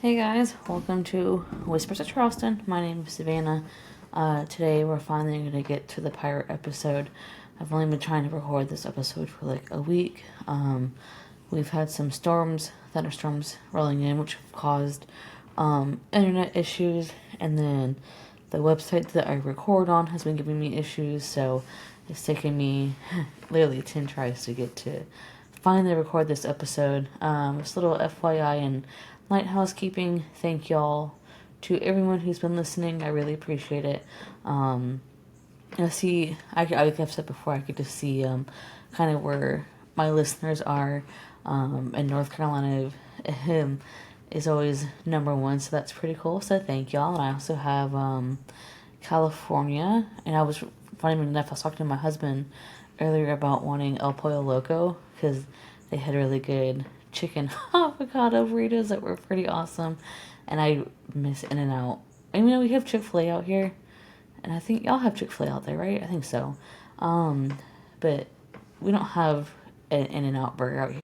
Hey guys, welcome to Whispers of Charleston. My name is Savannah. Today we're finally going to get to the pirate episode. I've only been trying to record this episode for like a week. We've had some thunderstorms rolling in, which have caused internet issues, and then the website that I record on has been giving me issues, so it's taken me literally 10 tries to get to finally record this episode. Just a little FYI and light housekeeping. Thank y'all to everyone who's been listening. I really appreciate it. I've said before, I could just see kind of where my listeners are. And North Carolina is always number one, so that's pretty cool. So thank y'all. And I also have California, and I was funny enough, I was talking to my husband earlier about wanting El Pollo Loco because they had really good chicken avocado burritos that were pretty awesome, and I miss In-N-Out. I mean, we have Chick-fil-A out here, and I think y'all have Chick-fil-A out there, right? I think so. But we don't have an In-N-Out burger out here.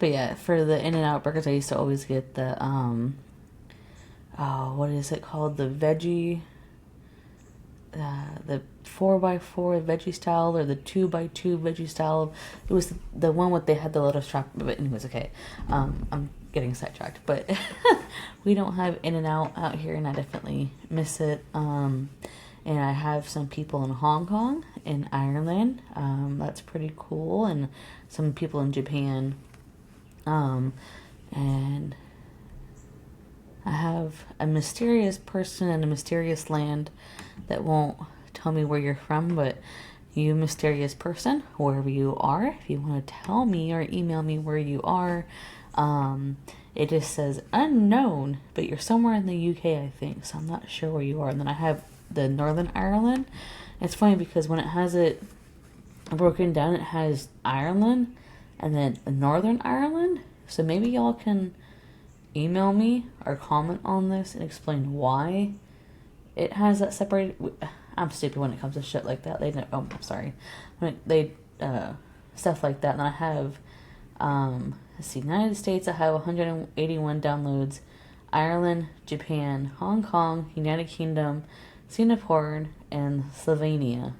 But yeah, for the In-N-Out burgers, I used to always get the what is it called? The veggie, the 4x4 veggie style, or the 2x2 veggie style. It was the one with they had the little strap. But anyways, okay. I'm getting sidetracked, but we don't have In-N-Out out here, and I definitely miss it. And I have some people in Hong Kong and Ireland. That's pretty cool, and some people in Japan. And I have a mysterious person in a mysterious land that won't tell me where you're from, but you mysterious person, wherever you are, if you want to tell me or email me where you are, it just says unknown, but you're somewhere in the UK, I think, so I'm not sure where you are. And then I have the Northern Ireland. It's funny because when it has it broken down, it has Ireland and then Northern Ireland. So maybe y'all can email me or comment on this and explain why it has that separated. I'm stupid when it comes to shit like that. I'm sorry. Stuff like that. And then I have, let's see, United States, I have 181 downloads. Ireland, Japan, Hong Kong, United Kingdom, Singapore, and Slovenia.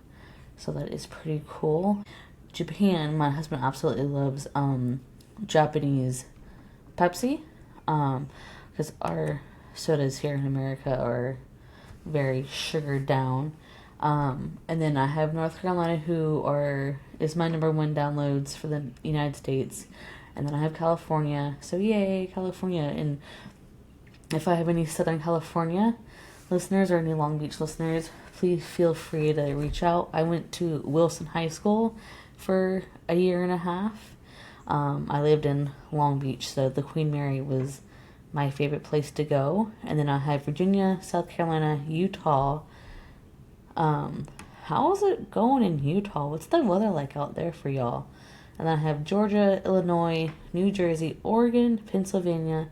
So that is pretty cool. Japan, my husband absolutely loves Japanese Pepsi, because our sodas here in America are very sugared down. And then I have North Carolina, is my number one downloads for the United States. And then I have California. So yay, California. And if I have any Southern California listeners or any Long Beach listeners, please feel free to reach out. I went to Wilson High School for a year and a half. I lived in Long Beach, so the Queen Mary was my favorite place to go. And then I have Virginia, South Carolina, Utah. How is it going in Utah? What's the weather like out there for y'all? And then I have Georgia, Illinois, New Jersey, Oregon, Pennsylvania,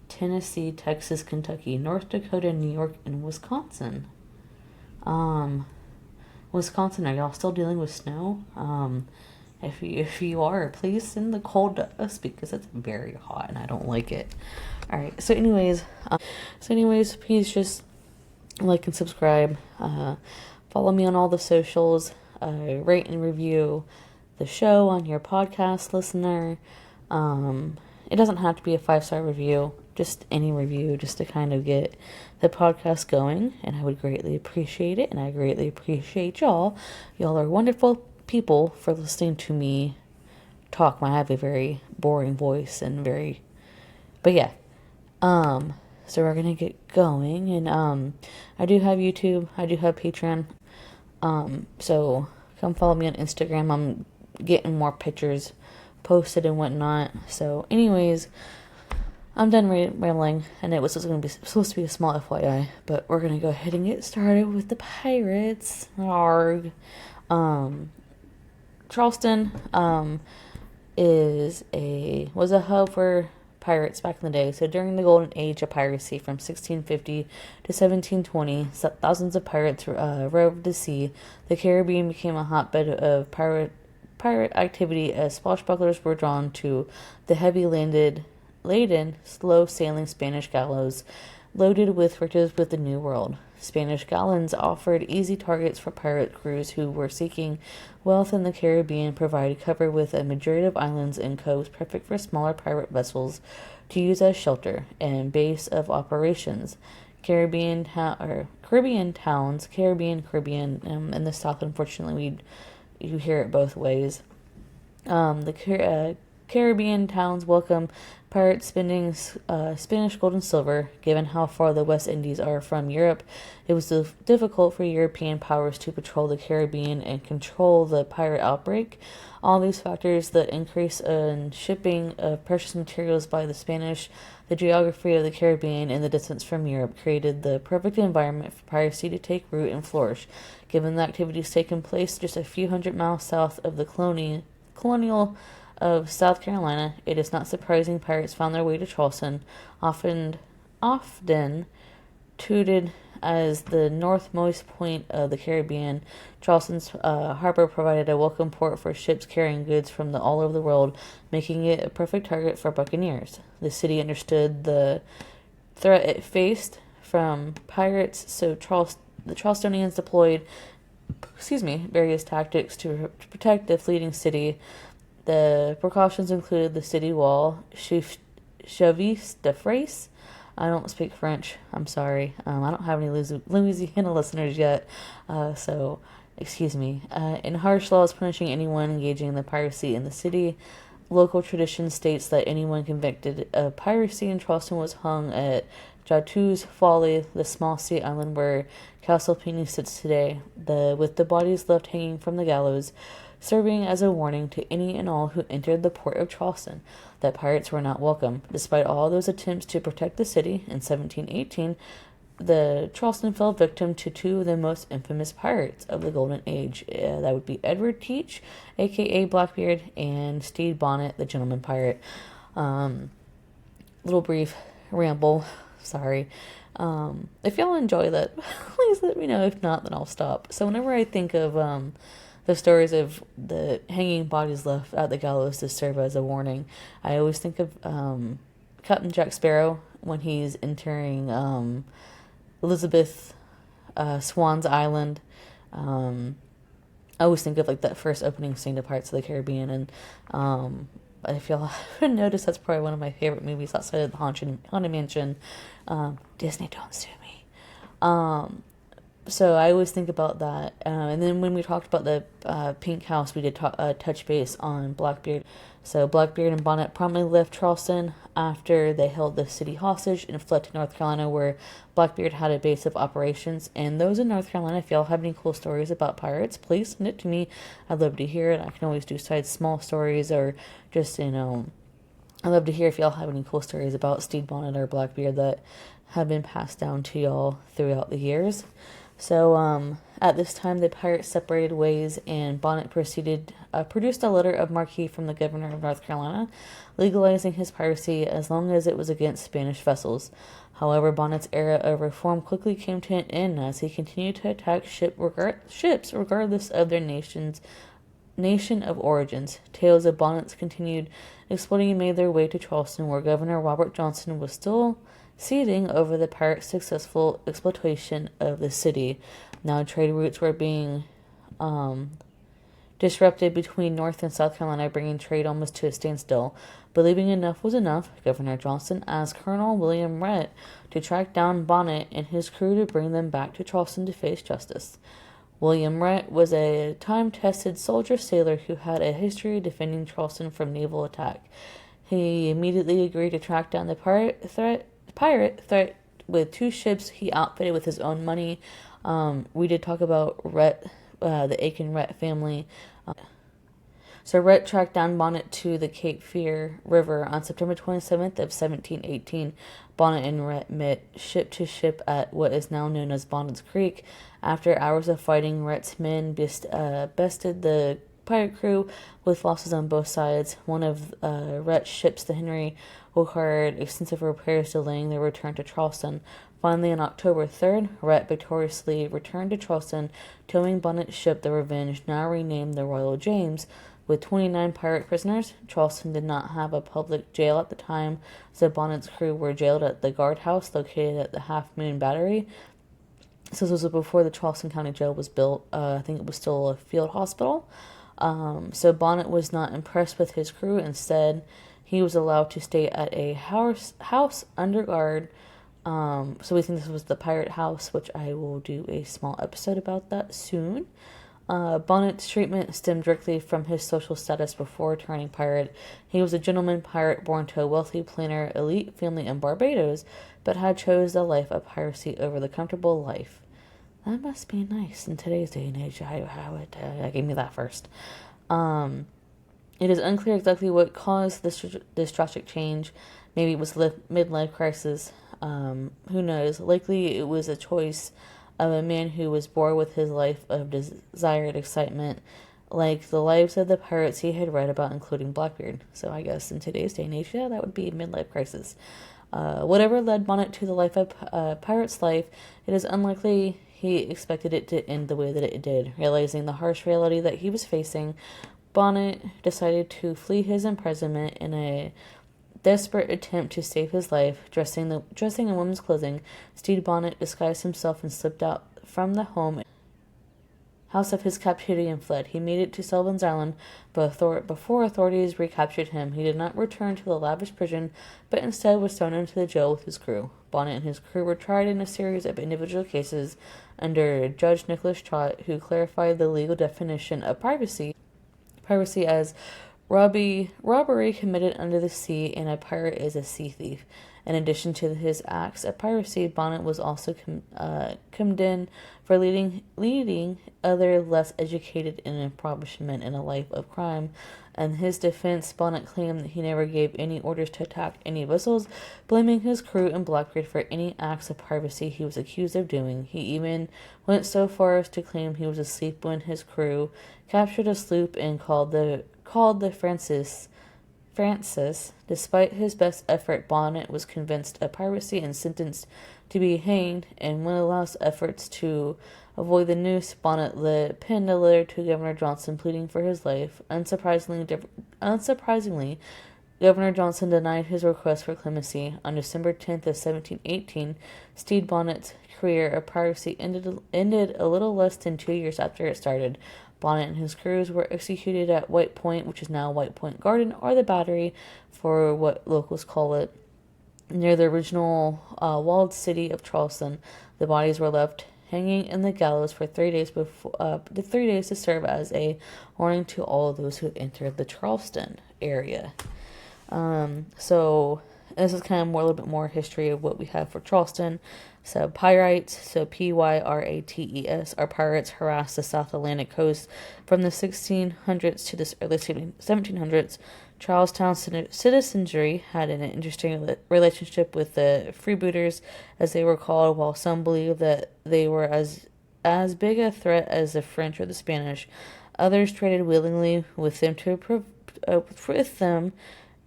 Tennessee, Texas, Kentucky, North Dakota, New York, and Wisconsin. Wisconsin, are y'all still dealing with snow? If you are, please send the cold to us because it's very hot and I don't like it. All right. So anyways, please just like and subscribe. Follow me on all the socials. Rate and review the show on your podcast listener. It doesn't have to be a 5-star review. Just any review, just to kind of get the podcast going, and I would greatly appreciate it, and I greatly appreciate y'all. Y'all are wonderful people for listening to me talk. I have a very boring voice but yeah. So we're gonna get going, and I do have YouTube, I do have Patreon. So come follow me on Instagram. I'm getting more pictures posted and whatnot. So anyways, I'm done rambling, and it was supposed to be a small FYI, but we're gonna go ahead and get started with the pirates. Arg. Charleston was a hub for pirates back in the day. So during the golden age of piracy from 1650 to 1720, thousands of pirates roved the sea. The Caribbean became a hotbed of pirate activity as swashbucklers were drawn to the laden, slow-sailing Spanish gallows loaded with riches with the New World. Spanish galleons offered easy targets for pirate crews who were seeking wealth in the Caribbean, provided cover with a majority of islands and coves, perfect for smaller pirate vessels to use as shelter and base of operations. Caribbean towns, in the South, unfortunately, you hear it both ways. Caribbean towns welcome pirates spending Spanish gold and silver. Given how far the West Indies are from Europe, it was difficult for European powers to patrol the Caribbean and control the pirate outbreak. All these factors, the increase in shipping of precious materials by the Spanish, the geography of the Caribbean, and the distance from Europe, created the perfect environment for piracy to take root and flourish. Given the activities taking place just a few hundred miles south of the colonial of South Carolina, it is not surprising pirates found their way to Charleston, often touted as the northmost point of the Caribbean. Charleston's harbor provided a welcome port for ships carrying goods from all over the world, making it a perfect target for buccaneers. The city understood the threat it faced from pirates, so the Charlestonians deployed various tactics to protect the fleeting city. The precautions included the city wall, chevis de fraise. I don't speak French. I'm sorry. I don't have any Louisiana listeners yet, so excuse me. And harsh laws punishing anyone engaging in the piracy in the city. Local tradition states that anyone convicted of piracy in Charleston was hung at Jatou's Folly, the small sea island where Castle Pinckney sits today, with the bodies left hanging from the gallows, serving as a warning to any and all who entered the port of Charleston that pirates were not welcome. Despite all those attempts to protect the city, in 1718, the Charleston fell victim to two of the most infamous pirates of the Golden Age. That would be Edward Teach, a.k.a. Blackbeard, and Sted Bonnet, the gentleman pirate. Little brief ramble. Sorry. If y'all enjoy that, please let me know. If not, then I'll stop. So whenever I think of the stories of the hanging bodies left at the gallows to serve as a warning, I always think of Captain Jack Sparrow when he's entering Elizabeth Swan's Island. I always think of like that first opening scene to Pirates of the Caribbean, and if y'all haven't noticed, that's probably one of my favorite movies outside of the Haunted Mansion. Disney, don't sue me. So I always think about that. And then when we talked about the Pink House, we did touch base on Blackbeard. So Blackbeard and Bonnet promptly left Charleston after they held the city hostage and fled to North Carolina, where Blackbeard had a base of operations. And those in North Carolina, if y'all have any cool stories about pirates, please send it to me. I'd love to hear it. I can always do small stories, or just, I'd love to hear if y'all have any cool stories about Sted Bonnet or Blackbeard that have been passed down to y'all throughout the years. So, at this time, the pirates separated ways, and Bonnet produced a letter of marque from the governor of North Carolina, legalizing his piracy as long as it was against Spanish vessels. However, Bonnet's era of reform quickly came to an end as he continued to attack ships regardless of their nation of origins. Tales of Bonnet's continued exploiting made their way to Charleston, where Governor Robert Johnson was still seething over the pirates' successful exploitation of the city. Now trade routes were being disrupted between North and South Carolina, bringing trade almost to a standstill. Believing enough was enough, Governor Johnson asked Colonel William Rhett to track down Bonnet and his crew to bring them back to Charleston to face justice. William Rhett was a time-tested soldier-sailor who had a history defending Charleston from naval attack. He immediately agreed to track down the pirate threat with 2 ships he outfitted with his own money. We did talk about Rhett, the Aiken Rhett family. So Rhett tracked down Bonnet to the Cape Fear River on September 27th of 1718. Bonnet and Rhett met ship to ship at what is now known as Bonnet's Creek. After hours of fighting, Rhett's men bested the pirate crew with losses on both sides. One of Rhett's ships, the Henry, required extensive repairs, delaying their return to Charleston. Finally, on October 3rd, Rhett victoriously returned to Charleston, towing Bonnet's ship, the Revenge, now renamed the Royal James. With 29 pirate prisoners, Charleston did not have a public jail at the time, so Bonnet's crew were jailed at the guardhouse located at the Half Moon Battery. So this was before the Charleston County Jail was built. I think it was still a field hospital. So Bonnet was not impressed with his crew. Instead, he was allowed to stay at a house under guard. So we think this was the pirate house, which I will do a small episode about that soon. Bonnet's treatment stemmed directly from his social status before turning pirate. He was a gentleman pirate born to a wealthy planter elite family in Barbados, but had chose the life of piracy over the comfortable life. That must be nice in today's day and age. I gave me that first. It is unclear exactly what caused this drastic change. Maybe it was midlife crisis. Who knows? Likely it was a choice of a man who was bored with his life of desired excitement, like the lives of the pirates he had read about, including Blackbeard. So I guess in today's day and age, yeah, that would be a midlife crisis. Whatever led Bonnet to the life of pirate's life, it is unlikely he expected it to end the way that it did. Realizing the harsh reality that he was facing, Bonnet decided to flee his imprisonment in a desperate attempt to save his life. Dressing in women's clothing, Sted Bonnet disguised himself and slipped out from the house of his captivity and fled. He made it to Sullivan's Island, but before authorities recaptured him, he did not return to the lavish prison, but instead was thrown into the jail with his crew. Bonnet and his crew were tried in a series of individual cases under Judge Nicholas Trott, who clarified the legal definition of piracy as robbery committed under the sea, and a pirate is a sea thief. In addition to his acts of piracy, Bonnet was also condemned for leading other less educated in impoverishment in a life of crime. In his defense, Bonnet claimed that he never gave any orders to attack any vessels, blaming his crew and Blackbeard for any acts of piracy he was accused of doing. He even went so far as to claim he was asleep when his crew captured a sloop and called the Francis. Despite his best effort, Bonnet was convinced of piracy and sentenced to be hanged, and when last efforts to avoid the noose, Bonnet penned a letter to Governor Johnson pleading for his life. Unsurprisingly, Governor Johnson denied his request for clemency. On December 10th of 1718, Sted Bonnet's career of piracy ended a little less than 2 years after it started. Bonnet and his crews were executed at White Point, which is now White Point Garden, or the Battery, for what locals call it, near the original walled city of Charleston. The bodies were left hanging in the gallows for 3 days to serve as a warning to all those who entered the Charleston area. So this is kind of a little bit more history of what we have for Charleston. So pirates, so Pyrates, are pirates harassed the South Atlantic coast from the 1600s to the early 1700s. Charlestown citizenry had an interesting relationship with the freebooters, as they were called, while some believed that they were as big a threat as the French or the Spanish. Others traded willingly with them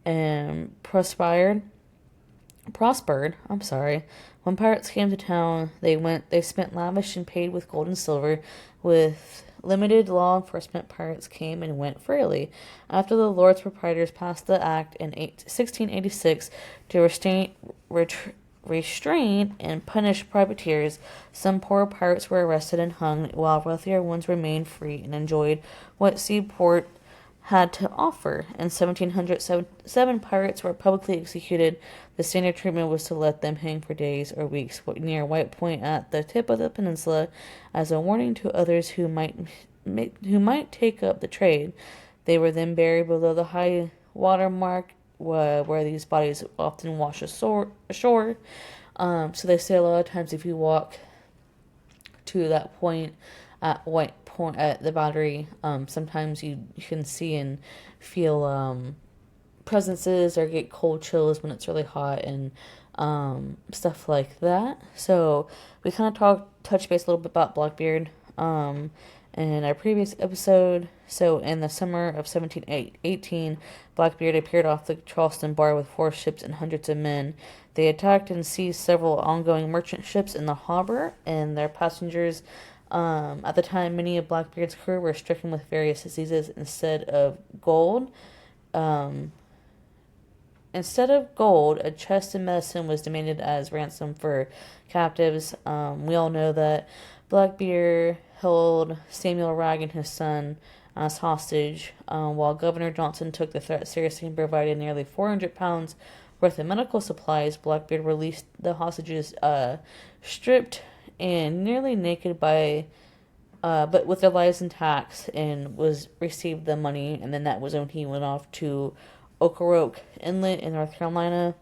and prospered. When pirates came to town, they spent lavish and paid with gold and silver. With limited law enforcement, pirates came and went freely. After the Lords Proprietors passed the act in 1686 to restrain and punish privateers, some poor pirates were arrested and hung, while wealthier ones remained free and enjoyed what seaport had to offer. In 1700, 7 pirates were publicly executed. The standard treatment was to let them hang for days or weeks near White Point at the tip of the peninsula, as a warning to others who might take up the trade. They were then buried below the high water mark, where these bodies often wash ashore. So they say a lot of times if you walk to that point at White point at the battery, sometimes you can see and feel presences or get cold chills when it's really hot and stuff like that. So we kind of touch base a little bit about Blackbeard in our previous episode. So in the summer of 1718, Blackbeard appeared off the Charleston bar with 4 ships and hundreds of men. They attacked and seized several ongoing merchant ships in the harbour and their passengers. At the time, many of Blackbeard's crew were stricken with various diseases. Instead of gold, a chest of medicine was demanded as ransom for captives. We all know that Blackbeard held Samuel Wragg and his son as hostage, while Governor Johnson took the threat seriously and provided nearly £400 worth of medical supplies. Blackbeard released the hostages stripped and nearly naked but with their lives intact, and received the money, and then that was when he went off to Ocracoke Inlet in North Carolina.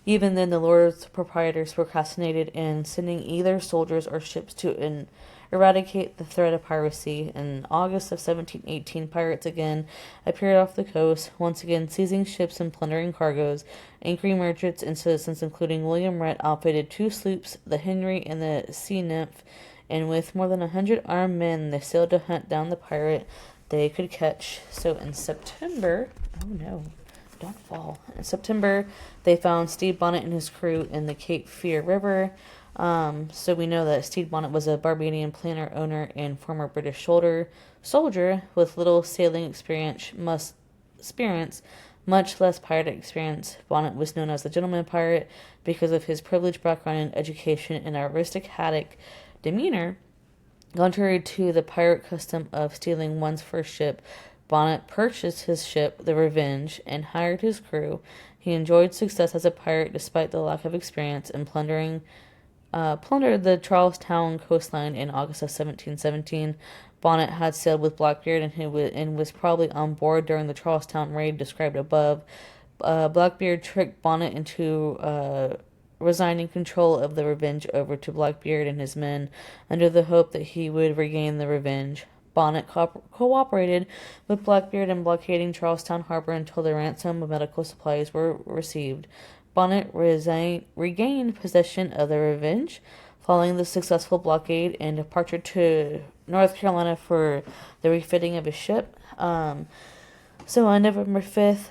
Even then, the Lord's proprietors procrastinated in sending either soldiers or ships to eradicate the threat of piracy. In August of 1718, pirates again appeared off the coast, once again seizing ships and plundering cargoes. Angry merchants and citizens, including William Rhett, outfitted 2 sloops, the Henry and the Sea Nymph, and with more than 100 armed men, they sailed to hunt down the pirate they could catch. So in September, oh no, don't fall. In September, they found Sted Bonnet and his crew in the Cape Fear River. So we know that Sted Bonnet was a Barbadian planter, owner, and former British soldier with little sailing experience, much less pirate experience. Bonnet was known as the gentleman pirate because of his privileged background in education and aristocratic demeanor. Contrary to the pirate custom of stealing one's first ship, Bonnet purchased his ship, the Revenge, and hired his crew. He enjoyed success as a pirate despite the lack of experience, and plundered the Charlestown coastline in August of 1717. Bonnet had sailed with Blackbeard and was probably on board during the Charlestown raid described above. Blackbeard tricked Bonnet into resigning control of the Revenge over to Blackbeard and his men under the hope that he would regain the Revenge. Bonnet cooperated with Blackbeard in blockading Charlestown Harbor until the ransom of medical supplies were received. Bonnet regained possession of the Revenge following the successful blockade and departure to North Carolina for the refitting of his ship. So on November 5th,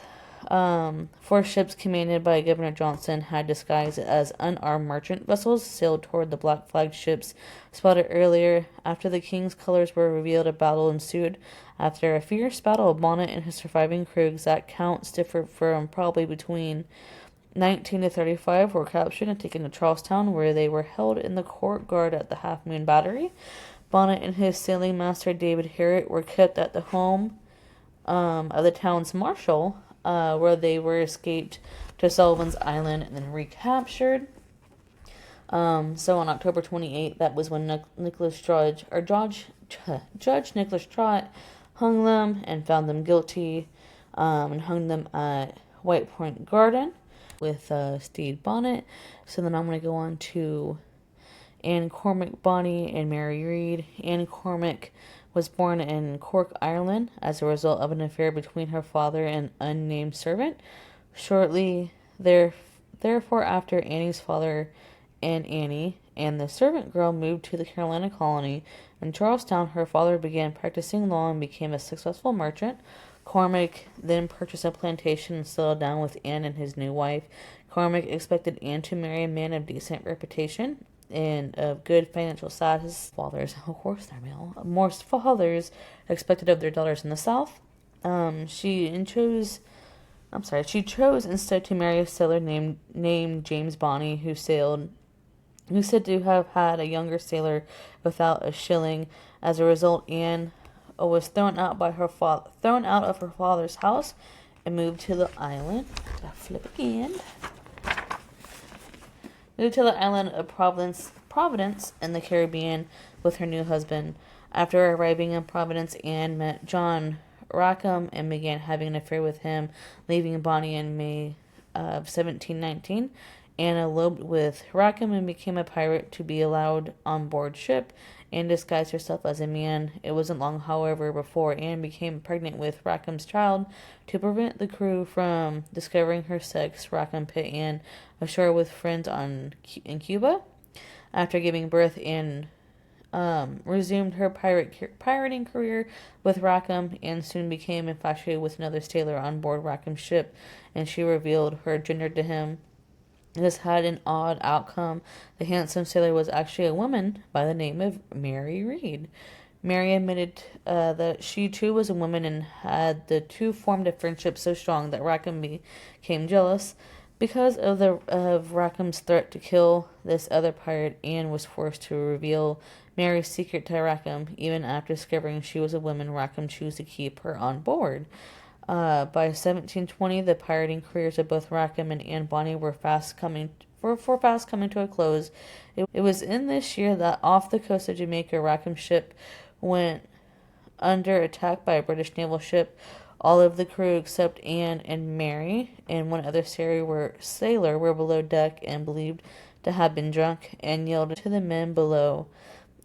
4 ships commanded by Governor Johnson had disguised as unarmed merchant vessels sailed toward the black flagged ships spotted earlier. After the king's colors were revealed, a battle ensued. After a fierce battle, Bonnet and his surviving crew, exact counts differed from probably between 19 to 35, were captured and taken to Charlestown, where they were held in the court guard at the Half Moon Battery. Bonnet and his sailing master David Harriet were kept at the home of the town's marshal, where they were escaped to Sullivan's Island and then recaptured. So on October 28th, that was when Judge Nicholas Trott hung them and found them guilty, and hung them at White Point Garden with Sted Bonnet. So then I'm going to go on to Anne Bonny and Mary Read. Anne Cormac was born in Cork, Ireland, as a result of an affair between her father and an unnamed servant. Shortly therefore, after Annie's father and Annie and the servant girl moved to the Carolina colony. In Charlestown, her father began practicing law and became a successful merchant. Cormac then purchased a plantation and settled down with Anne and his new wife. Cormac expected Anne to marry a man of decent reputation and of good financial status. Fathers, of course, they're male. Most fathers expected of their daughters in the South. She chose instead to marry a sailor named James Bonny, who said to have had a younger sailor without a shilling. As a result, Anne was thrown out of her father's house and moved to the island. Moved to the island of Providence in the Caribbean with her new husband. After arriving in Providence, Anne met John Rackham and began having an affair with him, leaving Bonny in May of 1719. Anne eloped with Rackham and became a pirate to be allowed on board ship. Anne disguised herself as a man. It wasn't long, however, before Anne became pregnant with Rackham's child. To prevent the crew from discovering her sex, Rackham put Anne ashore with friends in Cuba. After giving birth, Anne resumed her pirating career with Rackham and soon became infatuated with another sailor on board Rackham's ship, and she revealed her gender to him. This had an odd outcome. The handsome sailor was actually a woman by the name of Mary Read. Mary admitted that she too was a woman, and the two formed a friendship so strong that Rackham became jealous. Because of Rackham's threat to kill this other pirate, Anne was forced to reveal Mary's secret to Rackham. Even after discovering she was a woman, Rackham chose to keep her on board. By 1720, the pirating careers of both Rackham and Anne Bonny were fast coming to a close. It was in this year that off the coast of Jamaica, Rackham's ship went under attack by a British naval ship. All of the crew except Anne and Mary and one other sailor were below deck and believed to have been drunk, and yelled to the men below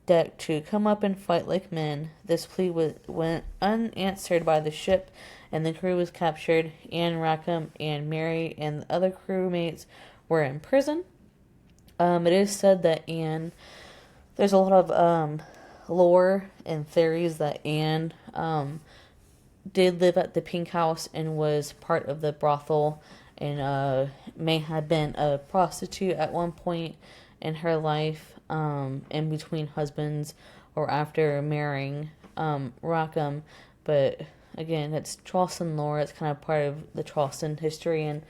deck to come up and fight like men. This plea went unanswered by the ship, and the crew was captured. Anne, Rackham, and Mary and the other crewmates were in prison. It is said that there's a lot of lore and theories that Anne did live at the Pink House and was part of the brothel, and may have been a prostitute at one point in her life, in between husbands or after marrying Rackham. But again, it's Charleston lore. It's kind of part of the Charleston history and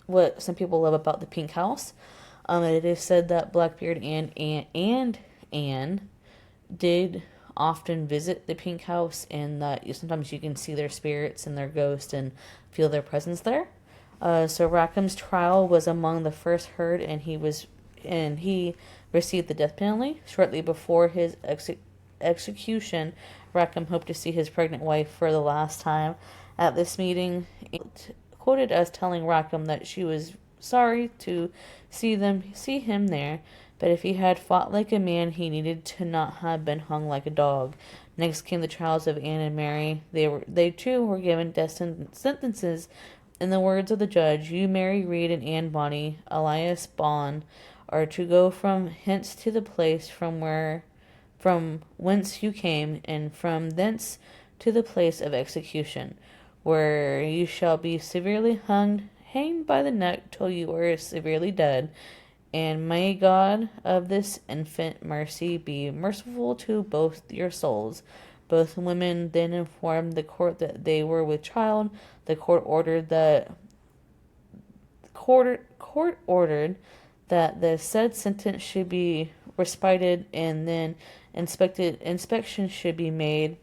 what some people love about the Pink House. It is said that Blackbeard and Anne did often visit the Pink House, and that sometimes you can see their spirits and their ghosts and feel their presence there. So Rackham's trial was among the first heard, and he received the death penalty. Shortly before his execution, Rackham hoped to see his pregnant wife for the last time. At this meeting, quoted as telling Rackham that she was sorry to see him there, but if he had fought like a man, he needed to not have been hung like a dog. Next came the trials of Anne and Mary. They too were given death sentences. In the words of the judge, "You, Mary Read and Anne Bonny, alias Bon, are to go from hence to the place from whence you came, and from thence to the place of execution, where you shall be severely hanged by the neck till you are severely dead. And may God of this infant mercy be merciful to both your souls." Both women then informed the court that they were with child. The court ordered that the said sentence should be respited, and then inspection should be made.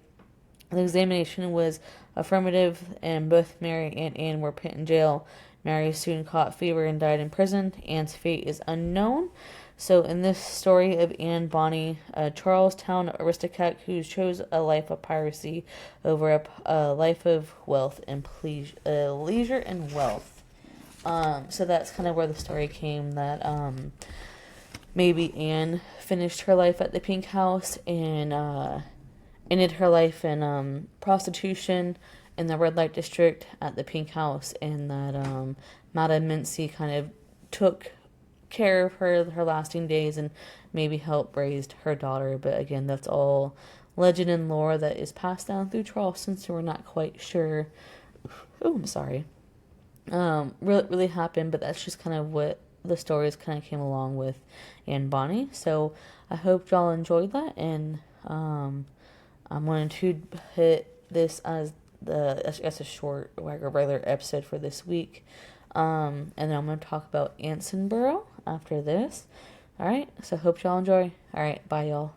The examination was affirmative, and both Mary and Anne were put in jail. Mary soon caught fever and died in prison. Anne's fate is unknown. So in this story of Anne Bonny, a Charlestown aristocrat who chose a life of piracy over a life of wealth and leisure and wealth. So that's kind of where the story came, that maybe Anne finished her life at the Pink House and ended her life in prostitution in the red light district at the Pink House, and that Madame Mincy kind of took care of her lasting days and maybe helped raise her daughter. But again, that's all legend and lore that is passed down through Charleston, so we're not quite sure. Oh, I'm sorry. Really happened, but that's just kind of what the stories kind of came along with Anne Bonny. So I hope y'all enjoyed that, and I'm going to hit this as a short regular episode for this week, and then I'm going to talk about Ansonboro after this. All right, so hope y'all enjoy. All right, bye y'all.